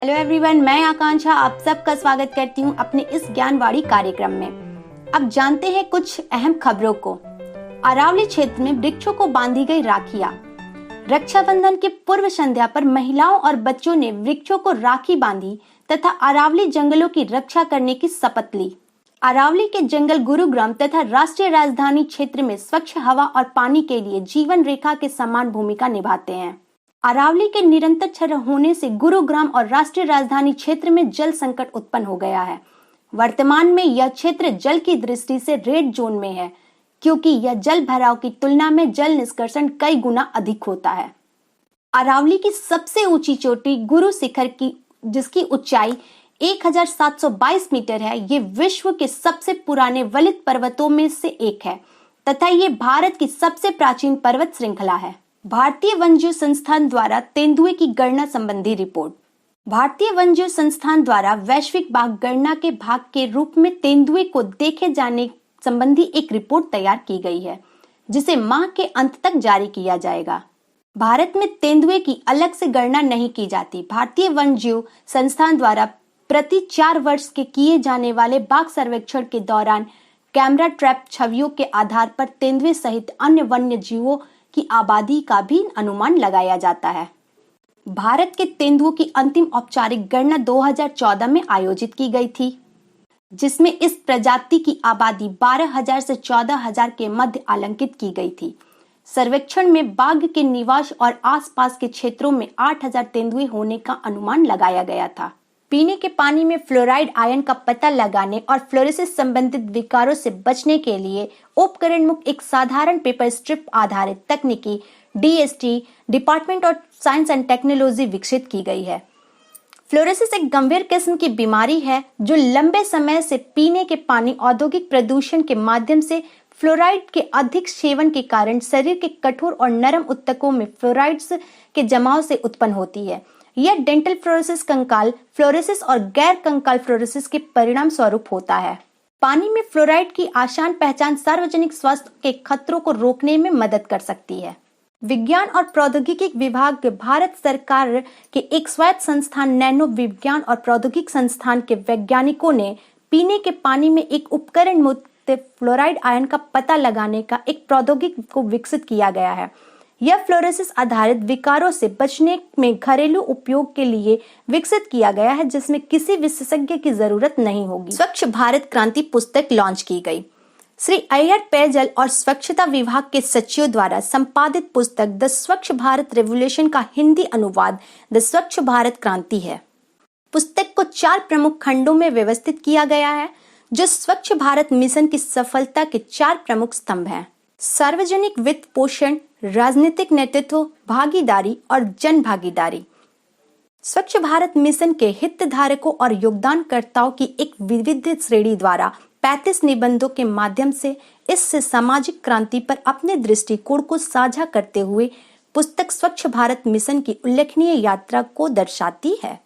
Hello everyone, मैं आकांक्षा आप सबका स्वागत करती हूं अपने इस ज्ञानवाणी कार्यक्रम में। अब जानते हैं कुछ अहम खबरों को। अरावली क्षेत्र में वृक्षों को बांधी गई राखियां। रक्षाबंधन की पूर्व संध्या पर महिलाओं और बच्चों ने वृक्षों को राखी बांधी तथा अरावली जंगलों की रक्षा करने की शपथ ली। अरावली के जंगल गुरुग्राम तथा राष्ट्रीय राजधानी क्षेत्र में स्वच्छ हवा और पानी के लिए जीवन रेखा के समान भूमिका निभाते हैं। अरावली के निरंतर क्षरण होने से गुरुग्राम और राष्ट्रीय राजधानी क्षेत्र में जल संकट उत्पन्न हो गया है। वर्तमान में यह क्षेत्र जल की दृष्टि से रेड जोन में है, क्योंकि यह जल भराव की तुलना में जल निष्कर्षण कई गुना अधिक होता है। अरावली की सबसे ऊंची चोटी गुरु शिखर की, जिसकी ऊंचाई 1722 मीटर है, ये विश्व के सबसे पुराने वलित पर्वतों में से एक है तथा ये भारत की सबसे प्राचीन पर्वत श्रृंखला है। भारतीय वन्यजीव संस्थान द्वारा तेंदुए की गणना संबंधी रिपोर्ट। भारतीय वन्यजीव संस्थान द्वारा वैश्विक बाघ गणना के भाग के रूप में तेंदुए को देखे जाने संबंधी एक रिपोर्ट तैयार की गई है, जिसे माह के अंत तक जारी किया जाएगा। भारत में तेंदुए की अलग से गणना नहीं की जाती। भारतीय वन्यजीव संस्थान द्वारा प्रति 4 वर्ष के किए जाने वाले बाघ सर्वेक्षण के दौरान कैमरा ट्रैप छवियों के आधार पर तेंदुए सहित अन्य वन्य जीवों की आबादी का भी अनुमान लगाया जाता है। भारत के तेंदुओं की अंतिम औपचारिक गणना 2014 में आयोजित की गई थी, जिसमें इस प्रजाति की आबादी 12,000 से 14,000 के मध्य आंकित की गई थी। सर्वेक्षण में बाघ के निवास और आसपास के क्षेत्रों में 8,000 तेंदुए होने का अनुमान लगाया गया था। पीने के पानी में फ्लोराइड आयन का पता लगाने और फ्लोरोसिस संबंधित विकारों से बचने के लिए उपकरण मुक्त एक साधारण पेपर स्ट्रिप आधारित तकनीकी DST department of science and technology विकसित की गई है। फ्लोरोसिस एक गंभीर किस्म की बीमारी है जो लंबे समय से पीने के पानी, औद्योगिक प्रदूषण के माध्यम से फ्लोराइड के अधिक सेवन के कारण शरीर के कठोर और नरम ऊतकों में फ्लोराइड्स के जमाव से उत्पन्न होती है। यह डेंटल फ्लोरोसिस, कंकाल फ्लोरोसिस और गैर कंकाल फ्लोरोसिस के परिणाम स्वरूप होता है। पानी में फ्लोराइड की आसान पहचान सार्वजनिक स्वास्थ्य के खतरों को रोकने में मदद कर सकती है। विज्ञान और प्रौद्योगिकी विभाग भारत सरकार के एक स्वायत्त संस्थान नैनो विज्ञान और प्रौद्योगिकी संस्थान के वैज्ञानिकों ने पीने के पानी में एक उपकरण मुक्त फ्लोराइड आयन का पता लगाने का एक प्रौद्योगिकी को विकसित किया गया है। यह फ्लोरोसिस आधारित विकारों से बचने में घरेलू उपयोग के लिए विकसित किया गया है, जिसमें किसी विशेषज्ञ की जरूरत नहीं होगी। स्वच्छ भारत क्रांति पुस्तक लॉन्च की गई। श्री अय्यर पेयजल और स्वच्छता विभाग के सचिवों द्वारा संपादित पुस्तक द स्वच्छ भारत रेवोल्यूशन का हिंदी अनुवाद द स्वच्छ भारत क्रांति है। पुस्तक को 4 प्रमुख खंडों में व्यवस्थित किया गया है, जो स्वच्छ भारत मिशन की सफलता के 4 प्रमुख स्तंभ हैं: सार्वजनिक वित्त पोषण, राजनीतिक नेतृत्व, भागीदारी और जन भागीदारी। स्वच्छ भारत मिशन के हितधारकों और योगदानकर्ताओं की एक विविध श्रेणी द्वारा 35 निबंधों के माध्यम से इस सामाजिक क्रांति पर अपने दृष्टिकोण को साझा करते हुए पुस्तक स्वच्छ भारत मिशन की उल्लेखनीय यात्रा को दर्शाती है।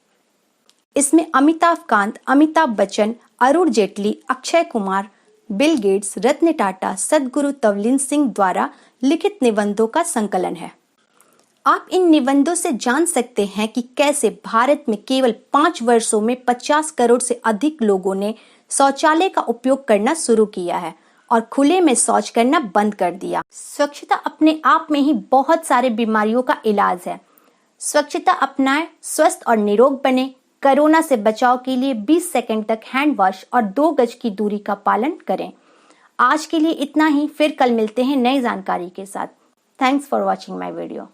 इसमें अमिताभ कांत, अमिताभ बच्चन, अरुण जेटली, अक्षय कुमार, बिल गेट्स, रत्न टाटा, सदगुरु तवलीन सिंह द्वारा लिखित निबंधों का संकलन है। आप इन निबंधों से जान सकते हैं कि कैसे भारत में केवल 5 वर्षों में 50 करोड़ से अधिक लोगों ने शौचालय का उपयोग करना शुरू किया है और खुले में शौच करना बंद कर दिया। स्वच्छता अपने आप में ही बहुत सारे बीमारियों का इलाज है। स्वच्छता अपनाएं, स्वस्थ और निरोग बने। कोरोना से बचाव के लिए 20 सेकंड तक हैंड वॉश और 2 गज की दूरी का पालन करें। आज के लिए इतना ही, फिर कल मिलते हैं नई जानकारी के साथ। Thanks for watching my video.